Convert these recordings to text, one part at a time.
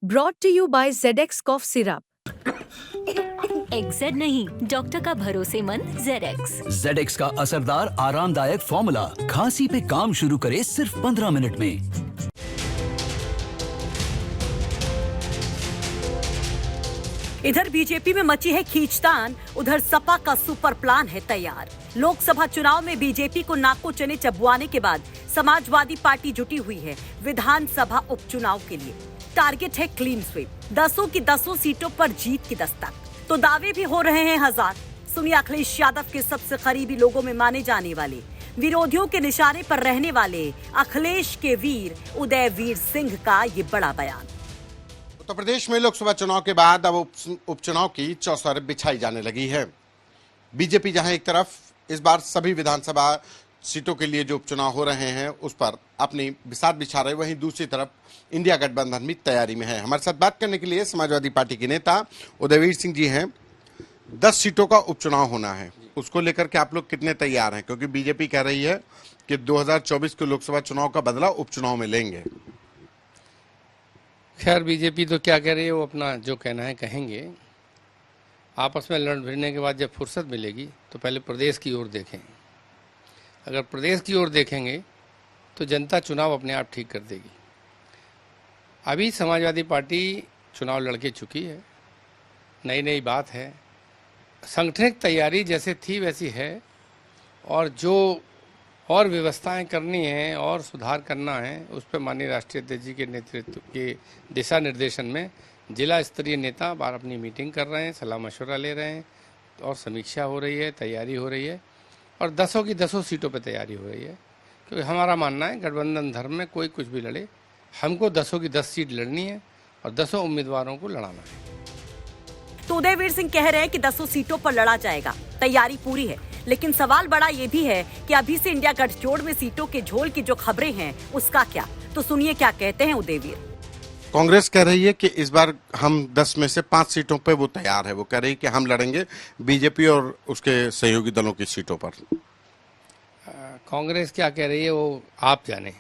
Brought to you by ZX Cough Syrup. XZ नहीं, doctor का भरोसेमंद ZX। ZX का असरदार आरामदायक फॉर्मूला खांसी पे काम शुरू करे सिर्फ 15 मिनट में। इधर बीजेपी में मची है खींचतान, उधर सपा का सुपर प्लान है तैयार। लोकसभा चुनाव में बीजेपी को नाको चने चबवाने के बाद समाजवादी पार्टी जुटी हुई है विधानसभा उपचुनाव के लिए। टारगेट है क्लीन स्वीप, 10 की 10 सीटों पर जीत की दस्तक। तो दावे भी हो रहे हैं हजार। सुनिए अखिलेश यादव के सबसे करीबी लोगों में माने जाने वाले, विरोधियों के निशाने पर रहने वाले अखिलेश के वीर उदयवीर सिंह का ये बड़ा बयान। उत्तर प्रदेश में लोकसभा चुनाव के बाद अब उपचुनाव की चौसर बिछाई जाने लगी है। बीजेपी जहां एक तरफ इस बार सभी विधानसभा सीटों के लिए जो उपचुनाव हो रहे हैं उस पर अपनी बिसात बिछा रहे, वहीं दूसरी तरफ इंडिया गठबंधन भी तैयारी में है। हमारे साथ बात करने के लिए समाजवादी पार्टी के नेता उदयवीर सिंह जी हैं। 10 सीटों का उपचुनाव होना है, उसको लेकर के आप लोग कितने तैयार हैं? क्योंकि बीजेपी कह रही है कि 2024 के लोकसभा चुनाव का बदला उपचुनाव में लेंगे। खैर, बीजेपी तो क्या कह रही है, वो अपना जो कहना है कहेंगे। आपस में लड़ भिड़ने के बाद जब फुर्सत मिलेगी तो पहले प्रदेश की ओर देखें। अगर प्रदेश की ओर देखेंगे तो जनता चुनाव अपने आप ठीक कर देगी। अभी समाजवादी पार्टी चुनाव लड़के चुकी है, नई नई बात है, संगठनिक तैयारी जैसे थी वैसी है, और जो और व्यवस्थाएं करनी हैं और सुधार करना है उस पर माननीय राष्ट्रीय अध्यक्ष जी के नेतृत्व के दिशा निर्देशन में जिला स्तरीय नेता बार अपनी मीटिंग कर रहे हैं, सलाह मशवरा ले रहे हैं और समीक्षा हो रही है, तैयारी हो रही है, और 10 की 10 सीटों पर तैयारी हो रही है। क्योंकि हमारा मानना है गठबंधन धर्म में कोई कुछ भी लड़े, हमको 10 की 10 सीट लड़नी है और 10 उम्मीदवारों को लड़ाना है। तो उदयवीर सिंह कह रहे हैं कि 10 सीटों पर लड़ा जाएगा, तैयारी पूरी है। लेकिन सवाल बड़ा ये भी है कि अभी से इंडिया गठजोड़ में सीटों के झोल की जो खबरें हैं उसका क्या? तो सुनिए क्या कहते हैं उदयवीर। कांग्रेस कह रही है कि इस बार हम 10 में से 5 सीटों पे वो तैयार है। वो कह रही है कि हम लड़ेंगे बीजेपी और उसके सहयोगी दलों की सीटों पर। कांग्रेस क्या कह रही है वो आप जाने।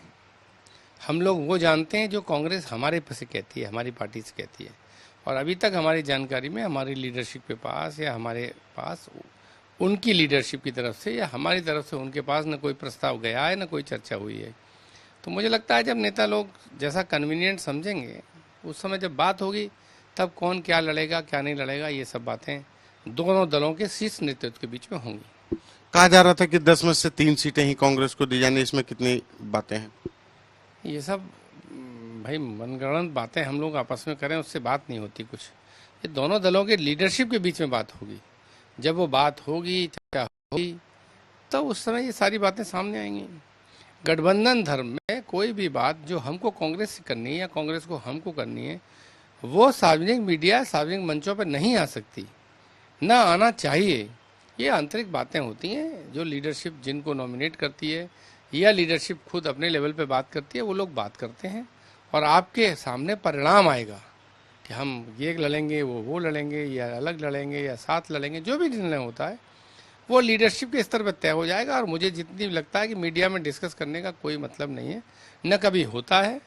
हम लोग वो जानते हैं जो कांग्रेस हमारे से कहती है, हमारी पार्टी से कहती है। और अभी तक हमारी जानकारी में हमारी लीडरशिप के पास या हमारे पास उनकी लीडरशिप की तरफ से या हमारी तरफ से उनके पास न कोई प्रस्ताव गया है, न कोई चर्चा हुई है। तो मुझे लगता है जब नेता लोग जैसा कन्वीनियंट समझेंगे उस समय जब बात होगी तब कौन क्या लड़ेगा क्या नहीं लड़ेगा, ये सब बातें दोनों दलों के शीर्ष नेतृत्व के बीच में होंगी। कहा जा रहा था कि 10 में से 3 सीटें ही कांग्रेस को दी जानी, इसमें कितनी बातें हैं? ये सब भाई मनगढ़ंत बातें हम लोग आपस में करें, उससे बात नहीं होती कुछ। ये दोनों दलों के लीडरशिप के बीच में बात होगी। जब वो बात होगी, चर्चा होगी, तो उस समय ये सारी बातें सामने आएंगी। गठबंधन धर्म में कोई भी बात जो हमको कांग्रेस से करनी है या कांग्रेस को हमको करनी है वो सार्वजनिक मीडिया, सार्वजनिक मंचों पर नहीं आ सकती, ना आना चाहिए। ये आंतरिक बातें होती हैं जो लीडरशिप जिनको नॉमिनेट करती है या लीडरशिप खुद अपने लेवल पे बात करती है, वो लोग बात करते हैं और आपके सामने परिणाम आएगा कि हम ये लड़ेंगे, वो लड़ेंगे, या अलग लड़ेंगे या साथ लड़ेंगे। जो भी निर्णय होता है वो लीडरशिप के स्तर पर तय हो जाएगा। और मुझे जितनी लगता है कि मीडिया में डिस्कस करने का कोई मतलब नहीं है, न कभी होता है।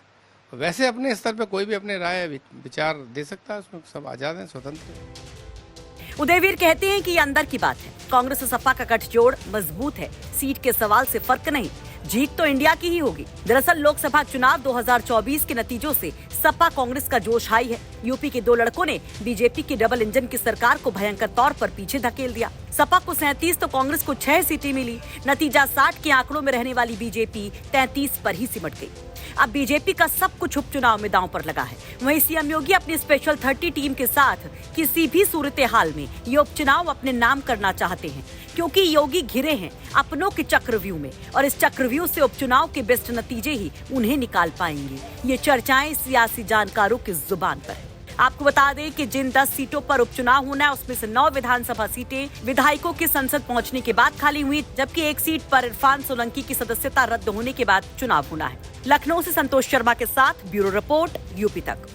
वैसे अपने स्तर पर कोई भी अपने राय विचार दे सकता है, उसमें सब आज़ाद हैं, स्वतंत्र हैं। उदयवीर कहते हैं कि ये अंदर की बात है। कांग्रेस और सपा का गठजोड़ मजबूत है, सीट के सवाल से फर्क नहीं, जीत तो इंडिया की ही होगी। दरअसल लोकसभा चुनाव 2024 के नतीजों से सपा कांग्रेस का जोश हाई है। यूपी के 2 लड़कों ने बीजेपी की डबल इंजन की सरकार को भयंकर तौर पर पीछे धकेल दिया। सपा को 37 तो कांग्रेस को 6 सीटें मिली। नतीजा 60 के आंकड़ों में रहने वाली बीजेपी 33 पर ही सिमट गई। अब बीजेपी का सब कुछ उपचुनाव में दांव पर लगा है। वहीं सीएम योगी अपनी स्पेशल 30 टीम के साथ किसी भी सूरत हाल में ये उपचुनाव अपने नाम करना चाहते हैं, क्योंकि योगी घिरे हैं अपनों के चक्रव्यूह में, और इस चक्रव्यूह से उपचुनाव के बेस्ट नतीजे ही उन्हें निकाल पाएंगे। ये चर्चाएं सियासी जानकारों की जुबान पर है। आपको बता दें कि जिन 10 सीटों पर उपचुनाव होना है उसमें से 9 विधानसभा सीटें विधायकों की संसद पहुंचने के बाद खाली हुई, जबकि 1 सीट पर इरफान सोलंकी की सदस्यता रद्द होने के बाद चुनाव होना है। लखनऊ से संतोष शर्मा के साथ ब्यूरो रिपोर्ट, यूपी तक।